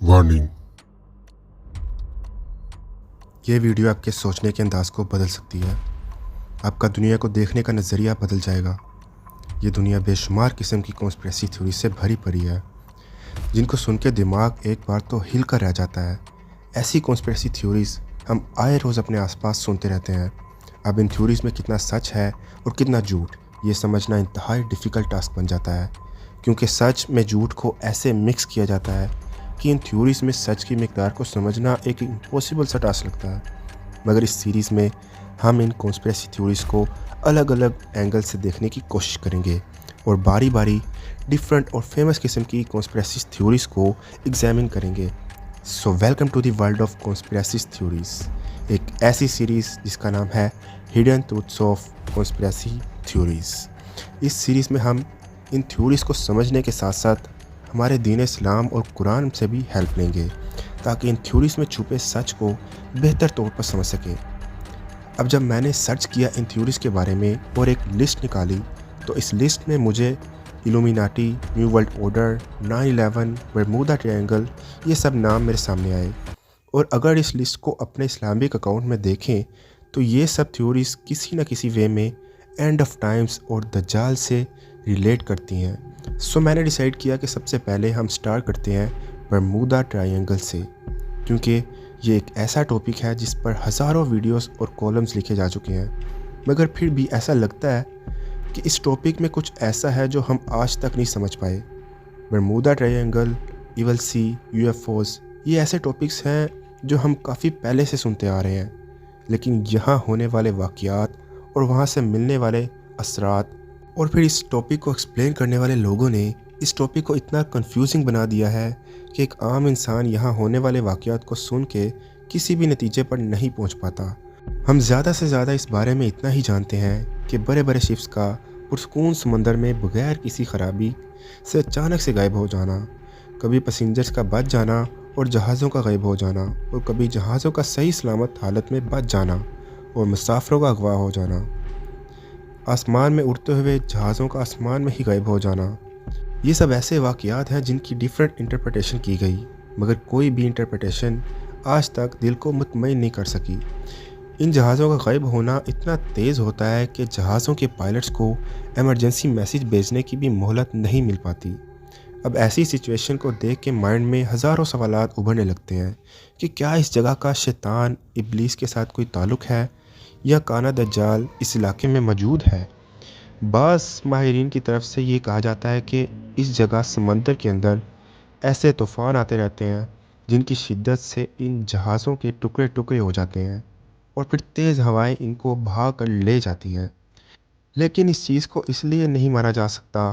Warning. ये video आपके सोचने के अंदाज को बदल सकती है। आपका दुनिया को देखने का नज़रिया बदल जाएगा। ये दुनिया बेशुमार किस्म की कॉन्स्पिरेसी थ्योरी से भरी पड़ी है, जिनको सुन के दिमाग एक बार तो हिल कर रह जाता है। ऐसी कॉन्स्पिरेसी थ्योरीज़ हम आए रोज़ अपने आसपास सुनते रहते हैं। अब इन थ्योरीज़ में कितना सच है और कितना झूठ, ये समझना इंतहाई डिफ़िकल्ट टास्क बन जाता है, क्योंकि सच में झूठ को ऐसे मिक्स किया जाता है कि इन थ्योरीज़ में सच की मिकदार को समझना एक इम्पॉसिबल सा टास्क लगता है। मगर इस सीरीज़ में हम इन कॉन्स्पिरेसी थ्योरीज़ को अलग अलग एंगल से देखने की कोशिश करेंगे और बारी बारी डिफरेंट और फेमस किस्म की कॉन्स्पिरेसी थ्योरीज़ को एग्जामिन करेंगे। So welcome to the world of conspiracy theories, एक ऐसी सीरीज़ जिसका नाम है hidden truths of conspiracy theories. इस सीरीज़ में हम इन थ्योरीज़ को समझने के साथ साथ हमारे दीन इस्लाम और कुरान से भी हेल्प लेंगे, ताकि इन थ्योरीज़ में छुपे सच को बेहतर तौर पर समझ सकें। अब जब मैंने सर्च किया इन थ्योरीज़ के बारे में और एक लिस्ट निकाली, तो इस लिस्ट में मुझे illuminati, new world order, 9/11, Bermuda triangle, ये सब नाम मेरे सामने आए। और अगर इस लिस्ट को अपने इस्लामिक अकाउंट में देखें तो ये सब थ्योरीज़ किसी न किसी वे में एंड ऑफ टाइम्स और दज्जाल से रिलेट करती हैं। सो मैंने डिसाइड किया कि सबसे पहले हम स्टार्ट करते हैं बरमूदा ट्रायंगल से, क्योंकि ये एक ऐसा टॉपिक है जिस पर हज़ारों वीडियोस और कॉलम्स लिखे जा चुके हैं। मगर फिर भी ऐसा लगता है कि इस टॉपिक में कुछ ऐसा है जो हम आज तक नहीं समझ पाए। बरमूदा ट्रायंगल, इवल सी, यूएफओज, ये ऐसे टॉपिक्स हैं जो हम काफ़ी पहले से सुनते आ रहे हैं, लेकिन यहाँ होने वाले वाक़यात और वहाँ से मिलने वाले असरात और फिर इस टॉपिक को एक्सप्लेन करने वाले लोगों ने इस टॉपिक को इतना कंफ्यूजिंग बना दिया है कि एक आम इंसान यहाँ होने वाले वाक़यात को सुन के किसी भी नतीजे पर नहीं पहुँच पाता। हम ज़्यादा से ज़्यादा इस बारे में इतना ही जानते हैं कि बड़े बड़े शिप्स का पुरसकून समंदर में बगैर किसी ख़राबी से अचानक से गायब हो जाना, कभी पैसेंजर्स का बच जाना और जहाज़ों का गायब हो जाना, और कभी जहाज़ों का सही सलामत हालत में बच जाना और मुसाफिरों का अगवा हो जाना, आसमान में उड़ते हुए जहाज़ों का आसमान में ही गायब हो जाना। ये सब ऐसे वाक़यात हैं जिनकी डिफरेंट इंटरप्रिटेशन की गई, मगर कोई भी इंटरप्रिटेशन आज तक दिल को मुतमईन नहीं कर सकी। इन जहाज़ों का गायब होना इतना तेज़ होता है कि जहाज़ों के पायलट्स को एमरजेंसी मैसेज भेजने की भी मोहलत नहीं मिल पाती। अब ऐसी सिचुएशन को देख के माइंड में हज़ारों सवालात उभरने लगते हैं कि क्या इस जगह का शैतान इब्लीस के साथ कोई ताल्लुक़ है, या काना दज्जाल इस इलाके में मौजूद है। बास माहिरीन की तरफ से ये कहा जाता है कि इस जगह समंदर के अंदर ऐसे तूफ़ान आते रहते हैं जिनकी शिद्दत से इन जहाज़ों के टुकड़े टुकड़े हो जाते हैं और फिर तेज़ हवाएं इनको बहा कर ले जाती हैं। लेकिन इस चीज़ को इसलिए नहीं माना जा सकता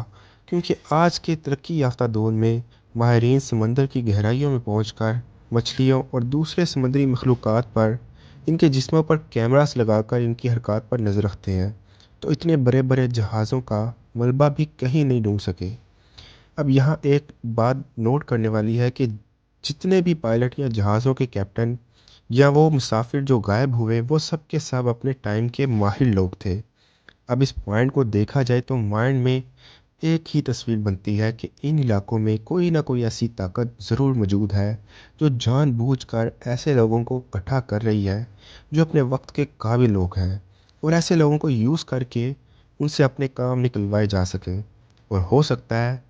क्योंकि आज के तरक्की याफ्ता दौर में माहिरीन समंदर की गहराइयों में पहुंचकर मछलियों और दूसरे समुद्री मखलूक़ात पर इनके जिस्मों पर कैमरास लगाकर इनकी हरकत पर नज़र रखते हैं, तो इतने बड़े बड़े जहाज़ों का मलबा भी कहीं नहीं ढूंढ सके। अब यहाँ एक बात नोट करने वाली है कि जितने भी पायलट या जहाज़ों के कैप्टन या वो मुसाफिर जो गायब हुए, वो सब के सब अपने टाइम के माहिर लोग थे। अब इस पॉइंट को देखा जाए तो माइंड में एक ही तस्वीर बनती है कि इन इलाकों में कोई ना कोई ऐसी ताकत ज़रूर मौजूद है जो जानबूझकर ऐसे लोगों को इकट्ठा कर रही है जो अपने वक्त के काबिल लोग हैं, और ऐसे लोगों को यूज़ करके उनसे अपने काम निकलवाए जा सकें। और हो सकता है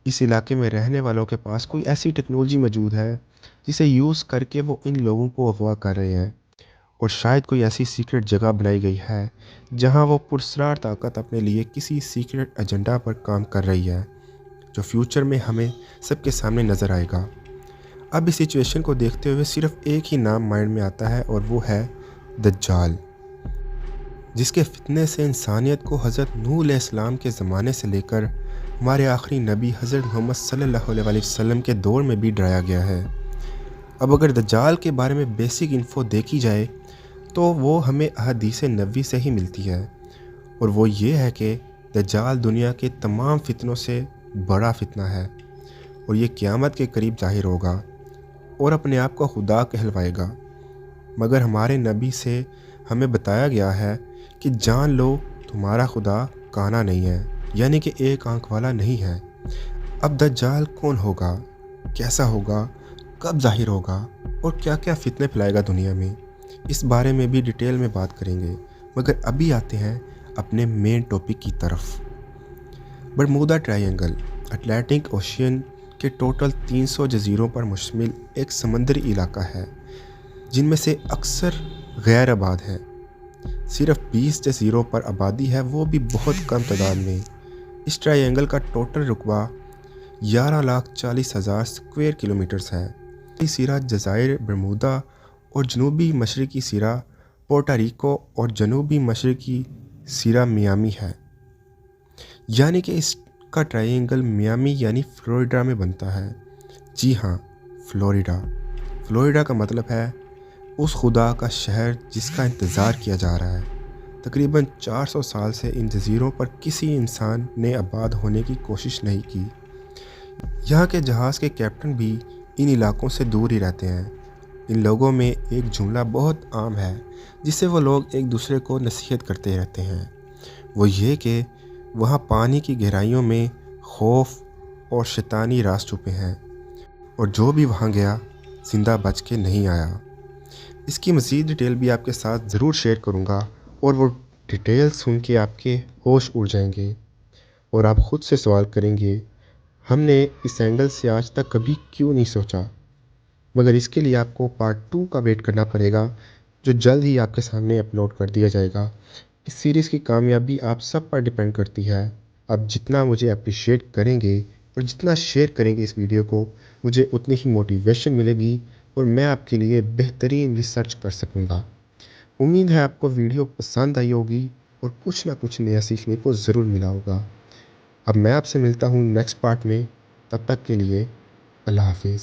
इस इलाके में रहने वालों के पास कोई ऐसी टेक्नोलॉजी मौजूद है जिसे यूज़ करके वो इन लोगों को अगवा कर रहे हैं, और शायद कोई ऐसी सीक्रेट जगह बनाई गई है जहां वो पुरस्कार ताकत अपने लिए किसी सीक्रेट एजेंडा पर काम कर रही है, जो फ्यूचर में हमें सबके सामने नज़र आएगा। अब इस सिचुएशन को देखते हुए सिर्फ एक ही नाम माइंड में आता है, और वो है दज्जाल, जिसके फितने से इंसानियत को हज़रत नूह अलैहिस्सलाम के ज़माने से लेकर हमारे आखिरी नबी हज़रत मोहम्मद सल्लल्लाहु अलैहि वसल्लम के दौर में भी डराया गया है। अब अगर दज्जाल के बारे में बेसिक इन्फो देखी जाए तो वो हमें अहादीस नबवी से ही मिलती है, और वो ये है कि दज्जाल दुनिया के तमाम फितनों से बड़ा फितना है, और ये क़यामत के करीब ज़ाहिर होगा और अपने आप को खुदा कहलवाएगा। मगर हमारे नबी से हमें बताया गया है कि जान लो तुम्हारा खुदा काना नहीं है, यानी कि एक आंख वाला नहीं है। अब दज्जाल कौन होगा, कैसा होगा, कब ज़ाहिर होगा और क्या क्या फितने फैलाएगा दुनिया में, इस बारे में भी डिटेल में बात करेंगे। मगर अभी आते हैं अपने मेन टॉपिक की तरफ। बरमूदा ट्रायंगल अटलांटिक ओशियन के टोटल 300 जजीरों पर मुश्तमिल एक समंदरी इलाका है, जिनमें से अक्सर गैर आबाद है। सिर्फ 20 जजीरों पर आबादी है, वो भी बहुत कम तादाद में। इस ट्रायंगल का टोटल रकबा 11,40,000 स्क्वायर किलोमीटर्स है। सिरा जज़ायर बरमूदा और जनूबी मशरक़ी सिरा पोर्टा रिको और जनूबी मशरक़ी सिरा मियामी है। यानी कि इसका ट्रायंगल मियामी यानी फ्लोरिडा में बनता है। जी हाँ, फ्लोरिडा। फ्लोरिडा का मतलब है उस खुदा का शहर जिसका इंतज़ार किया जा रहा है। तकरीबन 400 साल से इन जजीरों पर किसी इंसान ने आबाद होने की कोशिश नहीं की। यहाँ के जहाज़ के कैप्टन भी इन इलाकों से दूर ही रहते हैं। इन लोगों में एक जुमला बहुत आम है जिससे वो लोग एक दूसरे को नसीहत करते रहते हैं। वो ये कि वहाँ पानी की गहराइयों में खौफ और शैतानी राज छुपे हैं और जो भी वहाँ गया जिंदा बच के नहीं आया। इसकी मज़ीद डिटेल भी आपके साथ ज़रूर शेयर करूँगा और वो डिटेल सुन के आपके होश उड़ जाएंगे और आप ख़ुद से सवाल करेंगे, हमने इस एंगल से आज तक कभी क्यों नहीं सोचा। मगर इसके लिए आपको पार्ट 2 का वेट करना पड़ेगा, जो जल्द ही आपके सामने अपलोड कर दिया जाएगा। इस सीरीज़ की कामयाबी आप सब पर डिपेंड करती है। आप जितना मुझे अप्रिशिएट करेंगे और जितना शेयर करेंगे इस वीडियो को, मुझे उतनी ही मोटिवेशन मिलेगी और मैं आपके लिए बेहतरीन रिसर्च कर सकूँगा। उम्मीद है आपको वीडियो पसंद आई होगी और कुछ ना कुछ नया सीखने को ज़रूर मिला होगा। अब मैं आपसे मिलता हूँ नेक्स्ट पार्ट में। तब तक के लिए अल्लाह हाफिज़।